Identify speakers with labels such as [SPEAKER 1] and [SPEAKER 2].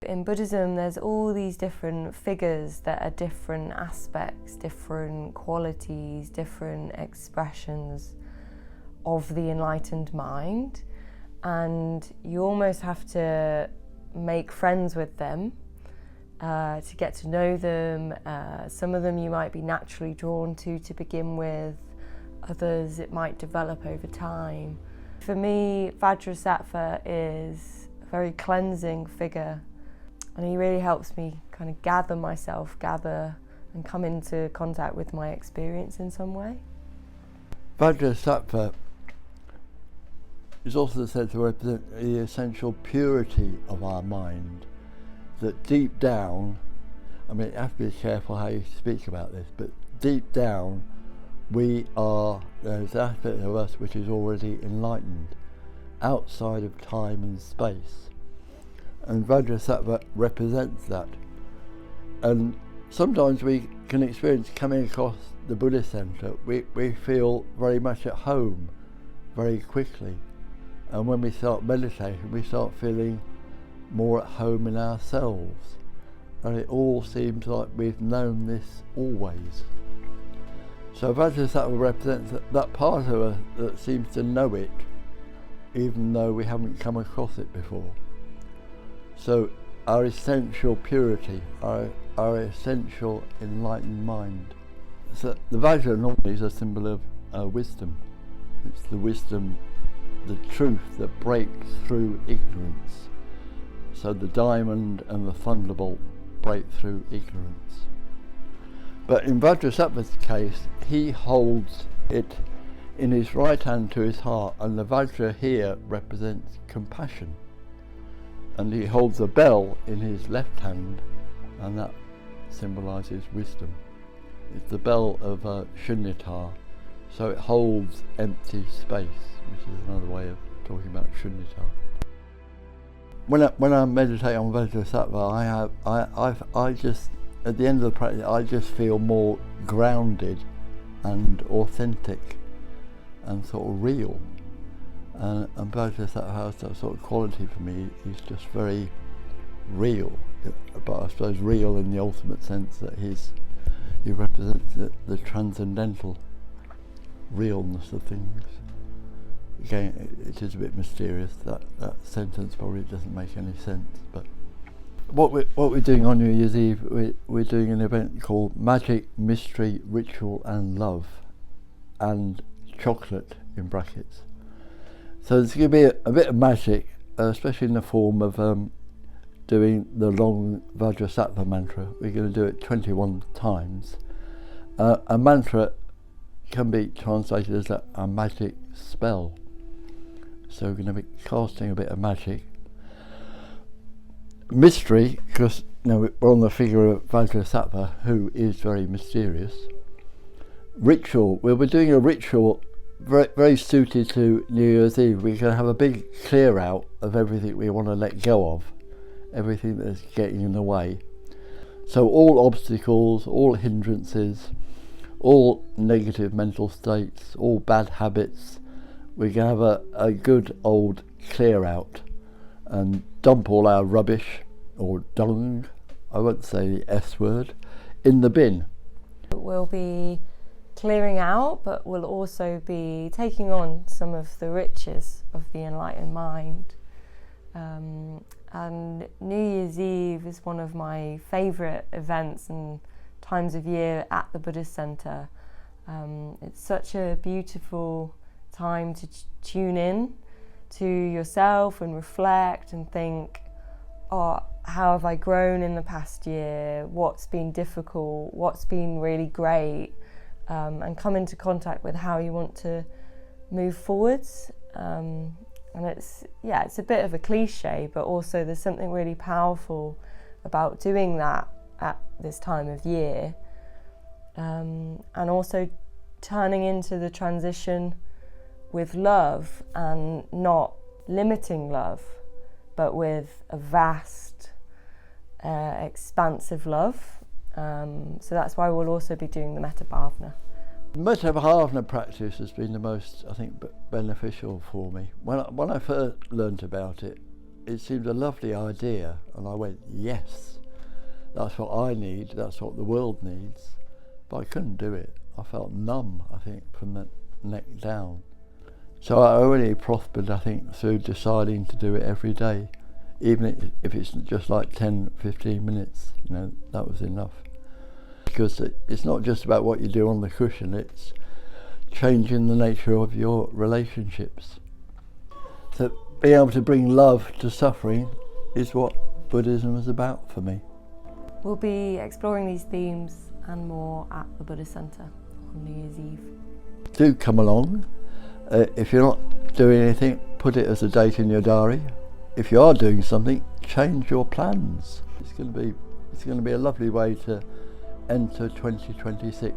[SPEAKER 1] In Buddhism, there's all these different figures that are different aspects, different qualities, different expressions of the enlightened mind, and you almost have to make friends with them to get to know them. Some of them you might be naturally drawn to begin with, others it might develop over time. For me, Vajrasattva is a very cleansing figure, and he really helps me kind of gather myself, and come into contact with my experience in some way.
[SPEAKER 2] Vajrasattva is also said to represent the essential purity of our mind, that deep down, I mean, you have to be careful how you speak about this, but deep down there's an aspect of us which is already enlightened, outside of time and space. And Vajrasattva represents that. And sometimes we can experience coming across the Buddhist Centre, we feel very much at home very quickly. And when we start meditating, we start feeling more at home in ourselves. And it all seems like we've known this always. So Vajrasattva represents that part of us that seems to know it, even though we haven't come across it before. So our essential purity, our essential enlightened mind. So the Vajra normally is a symbol of wisdom. It's the wisdom, the truth that breaks through ignorance. So the diamond and the thunderbolt break through ignorance. But in Vajrasattva's case, he holds it in his right hand to his heart, and the Vajra here represents compassion. And he holds a bell in his left hand, and that symbolises wisdom. It's the bell of Shunyata, so it holds empty space, which is another way of talking about Shunyata. When I meditate on Vajrasattva, I just, at the end of the practice, I just feel more grounded and authentic and sort of real. And Vajrasattva has that sort of quality for me. He's just very real, but I suppose real in the ultimate sense that he represents the transcendental realness of things. Again, it is a bit mysterious. That sentence probably doesn't make any sense. But what we're doing on New Year's Eve, we're doing an event called Magic, Mystery, Ritual and Love, and chocolate in brackets. So there's going to be a bit of magic, especially in the form of doing the long Vajrasattva mantra. We're going to do it 21 times. A mantra can be translated as a magic spell. So we're going to be casting a bit of magic. Mystery, because we're on the figure of Vajrasattva, who is very mysterious. Ritual, we'll be doing a ritual very, very suited to New Year's Eve. We're going to have a big clear out of everything we want to let go of, everything that's getting in the way. So all obstacles, all hindrances, all negative mental states, all bad habits, we're going to have a good old clear out and dump all our rubbish, or dung, I won't say the S word, in the bin.
[SPEAKER 1] We'll be clearing out, but we'll also be taking on some of the riches of the enlightened mind. And New Year's Eve is one of my favourite events and times of year at the Buddhist Centre. It's such a beautiful time to tune in to yourself and reflect and think, how have I grown in the past year? What's been difficult? What's been really great? And come into contact with how you want to move forwards. And it's a bit of a cliche, but also there's something really powerful about doing that at this time of year. And also turning into the transition with love, and not limiting love, but with a vast, expansive love. So that's why we'll also be doing the Metta Bhavana.
[SPEAKER 2] Metta Bhavana practice has been the most, I think, beneficial for me. When I first learnt about it, it seemed a lovely idea, and I went, yes, that's what I need, that's what the world needs, but I couldn't do it. I felt numb, I think, from the neck down. So I only prospered, I think, through deciding to do it every day, even if it's just like 10-15 minutes, you know, that was enough. Because it's not just about what you do on the cushion, it's changing the nature of your relationships. So being able to bring love to suffering is what Buddhism is about for me.
[SPEAKER 1] We'll be exploring these themes and more at the Buddhist Centre on New Year's Eve.
[SPEAKER 2] Do come along. If you're not doing anything, put it as a date in your diary. If you are doing something, change your plans. It's going to be a lovely way to enter 2026.